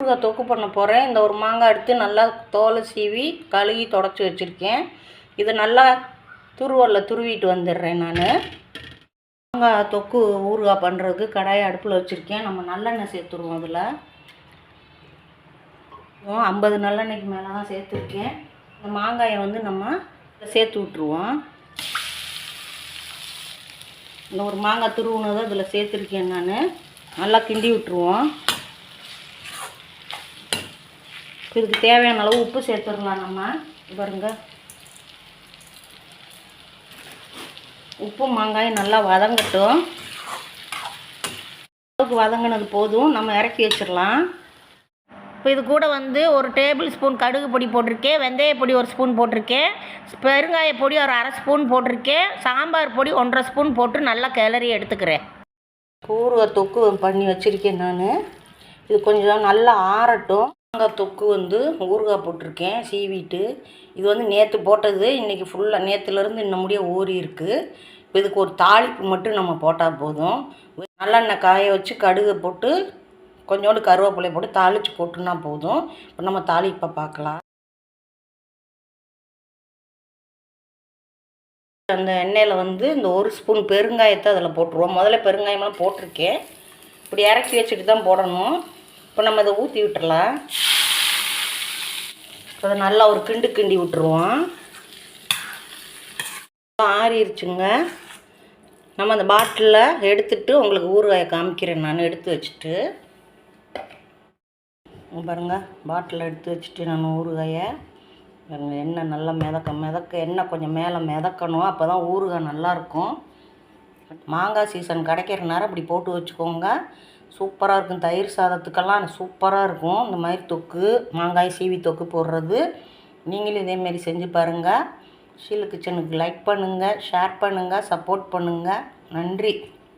ஊறுகாய் தொக்கு பண்ண போகிறேன். இந்த ஒரு மாங்காய் எடுத்து நல்லா தோலை சீவி கழுவி தொடச்சி வச்சுருக்கேன். இதை நல்லா துருவலில் துருவிட்டு வந்துடுறேன். நான் மாங்காய் தொக்கு ஊறுகாய் பண்ணுறதுக்கு கடாயை அடுப்பில் வச்சுருக்கேன். நம்ம நல்லெண்ணெய் சேர்த்துருவோம். அதில் 50 நல்லெண்ணெய்க்கு மேலே தான் சேர்த்துருக்கேன். இந்த மாங்காயை நம்ம சேர்த்து விட்ருவோம். இந்த ஒரு மாங்காய் துருவுனதை இதில் சேர்த்துருக்கேன். நான் நல்லா கிண்டி விட்டுருவோம். இதுக்கு தேவையான அளவு உப்பு சேர்த்துடலாம். நம்ம பாருங்க, உப்பு மாங்காயும் நல்லா வதங்கட்டும். அளவுக்கு வதங்கினது போதும், நம்ம இறக்கி வச்சிடலாம். இப்போ இது கூட ஒரு டேபிள் ஸ்பூன் கடுகு பொடி போட்டிருக்கேன், வெந்தய பொடி 1 ஸ்பூன் போட்டிருக்கேன், பெருங்காய பொடி ஒரு 1/2 ஸ்பூன் போட்டிருக்கேன், சாம்பார் பொடி 1/2 ஸ்பூன் போட்டு நல்லா கிளறி எடுத்துக்கிறேன். ஊறுகாய் தொக்கு பண்ணி வச்சுருக்கேன். நான் இது கொஞ்சம் நல்லா ஆறட்டும். மாங்காய் தொக்கு ஊறுகாய் போட்டிருக்கேன் சீவிட்டு. இது நேற்று போட்டது, இன்றைக்கி ஃபுல்லாக நேற்றுலேருந்து இன்னும் முடிய ஊறி இருக்குது. இப்போ இதுக்கு ஒரு தாளிப்பு மட்டும் நம்ம போட்டால் போதும். நல்லெண்ணெய் காய வச்சு கடுகு போட்டு கொஞ்சோண்டு கருவேப்பிலை போட்டு தாளித்து போட்டுன்னா போதும். இப்போ நம்ம தாளிப்பை பார்க்கலாம். அந்த எண்ணெயில் இந்த 1 ஸ்பூன் பெருங்காயத்தை அதில் போட்டுருவோம். முதல்ல பெருங்காயமெல்லாம் போட்டிருக்கேன். இப்படி இறக்கி வச்சுட்டு தான் போடணும். இப்போ நம்ம இதை ஊற்றி விட்டுறலாம். அதை நல்லா ஒரு கிண்டி விட்டுருவோம். ஆறிடுச்சுங்க. நம்ம அந்த பாட்டிலில் எடுத்துட்டு உங்களுக்கு ஊறுகாயை காமிக்கிறேன். நான் எடுத்து வச்சுட்டு பாருங்க, பாட்டிலில் எடுத்து வச்சுட்டு நான் ஊறுகாயை எண்ணெய் நல்லா மிதக்க எண்ணெய் கொஞ்சம் மேலே மிதக்கணும். அப்போ தான் ஊறுகாய் நல்லாயிருக்கும். மாங்காய் சீசன் கிடைக்கிற நேரம் இப்படி போட்டு வச்சுக்கோங்க. சூப்பராக இருக்கும். தயிர் சாதத்துக்கெல்லாம் சூப்பராக இருக்கும். இந்த மாதிரி தொக்கு, மாங்காய் சீவி தொக்கு போடுறது நீங்களும் இதேமாரி செஞ்சு பாருங்கள். ஷீலு கிச்சனுக்கு லைக் பண்ணுங்கள், ஷேர் பண்ணுங்கள், சப்போர்ட் பண்ணுங்கள். நன்றி.